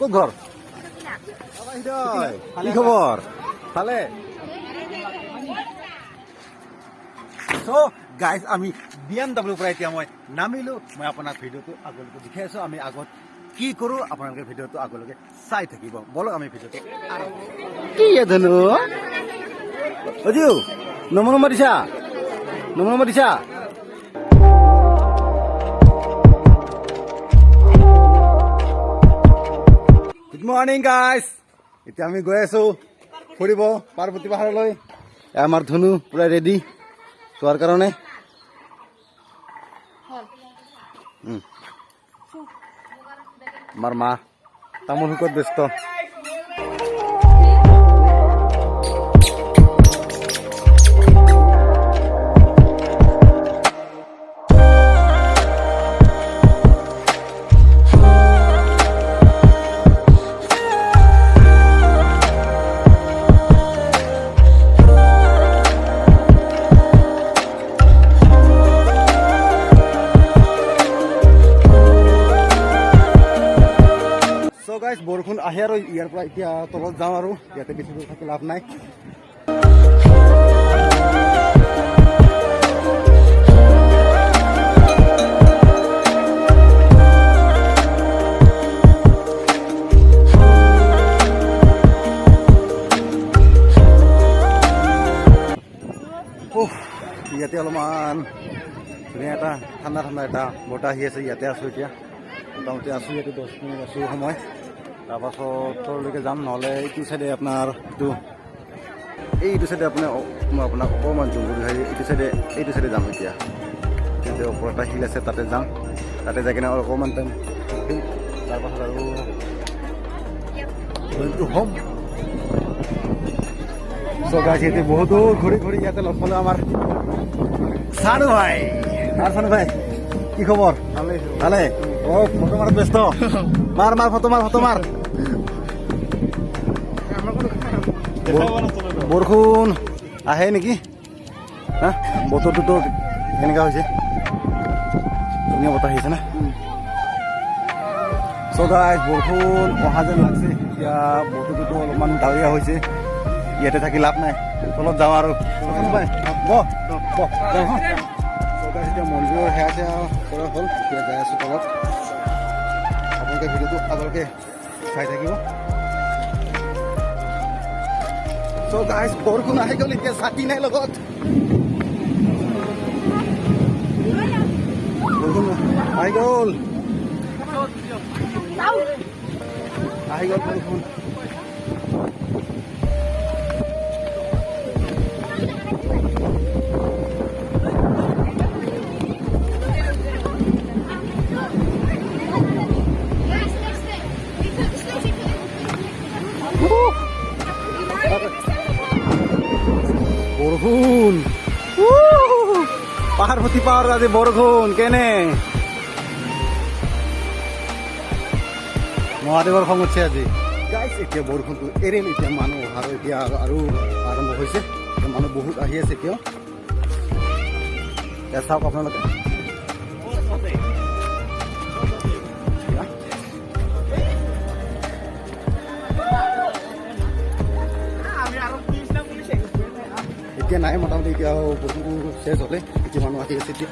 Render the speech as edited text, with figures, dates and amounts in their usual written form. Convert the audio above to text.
ক'ত ঘৰ? কি খবৰ? ভালে? গাইজ আমি BMW পৰা এতিয়া মই নামিলো। মই আপোনাক ভিডিঅ'টো আগলৈকে দেখাই আছো। আমি আগত কি কৰো আপোনালোকে ভিডিঅ'টো আগলৈকে চাই থাকিব। বলক আমি ভিডিঅ'টো কি ধনু অজু নমো দিছা নমো দিছা। Good morning guys. এতিয়া আমি গৈ আছো ফুৰিব পাৰ্বতী পাহাৰলৈ। আমাৰ ধনু পুৰা ৰেডি চোৱাৰ কাৰণে। আমাৰ মা তামোল শুকত ব্যস্ত। বৰষুণ আহে আৰু ইয়াৰ পৰা এতিয়া তলত যাওঁ আৰু ইয়াতে বেছি দূৰ থাকি লাভ নাই। ইয়াতে অলপমান ধুনীয়া এটা ঠাণ্ডা ঠাণ্ডা এটা বতাহ আহি আছে। ইয়াতে আছো এতিয়া মোটামুটি আছো ইয়াতে 10 মিনিট আছো সময়। তাৰপাছত তললৈকে যাম, নহ'লে এইটো চাইডে আপোনাৰ এইটো চাইডে মই আপোনাক অকণমান জুম কৰি ভাবি এইটো চাইডে যাম এতিয়া। কিন্তু ওপৰত এটা শিল আছে তাতে যাম। তাতে যাই কিনে অকণমান টাইম থাকিম। তাৰপাছত আৰু হ'ম গাইজ ইয়াতে বহুতো ঘূৰি ঘূৰি ইয়াতে লগ পালোঁ আমাৰ চানু ভাই। চানু ভাই কি খবৰ? ভালে? ফটো মাৰত ব্যস্ত? মাৰ ফটো মাৰ। বৰষুণ আহে নেকি? হা বতৰটোতো কেনেকুৱা হৈছে? ধুনীয়া বতাহ আহিছে না? গাইজ বৰষুণ অহা যেন লাগছে। এতিয়া বতৰটোতো অলপমান ডাৱৰীয়া হৈছে। ইয়াতে থাকি লাভ নাই, তলত যাওঁ আৰু। এতিয়া মন্দিৰৰ সেয়া কৰা হ'ল। এতিয়া যাই আছোঁ তলত। আপোনালোকে ভিডিঅ'টো আগলৈকে চাই থাকিব। গাইজ বৰষুণ আহি গ'ল, এতিয়া ছাতি নাই লগত। বৰষুণ আহি গ'ল বৰষুণ। বৰষুণ পাহাৰপতি পাহাৰ আজি বৰষুণ কেনে মহাদেৱৰ খং উঠিছে আজি। গাইজ এতিয়া বৰষুণটো এৰিল। এতিয়া মানুহ আৰু এতিয়া আৰু আৰম্ভ হৈছে। মানুহ বহুত আহি আছে এতিয়াও। চাওক আপোনালোকে এতিয়া নাই। মোটামুটি এতিয়া বৰষুণটো শেষ হ'লে এতিয়া মানুহ আহি আছে এতিয়া।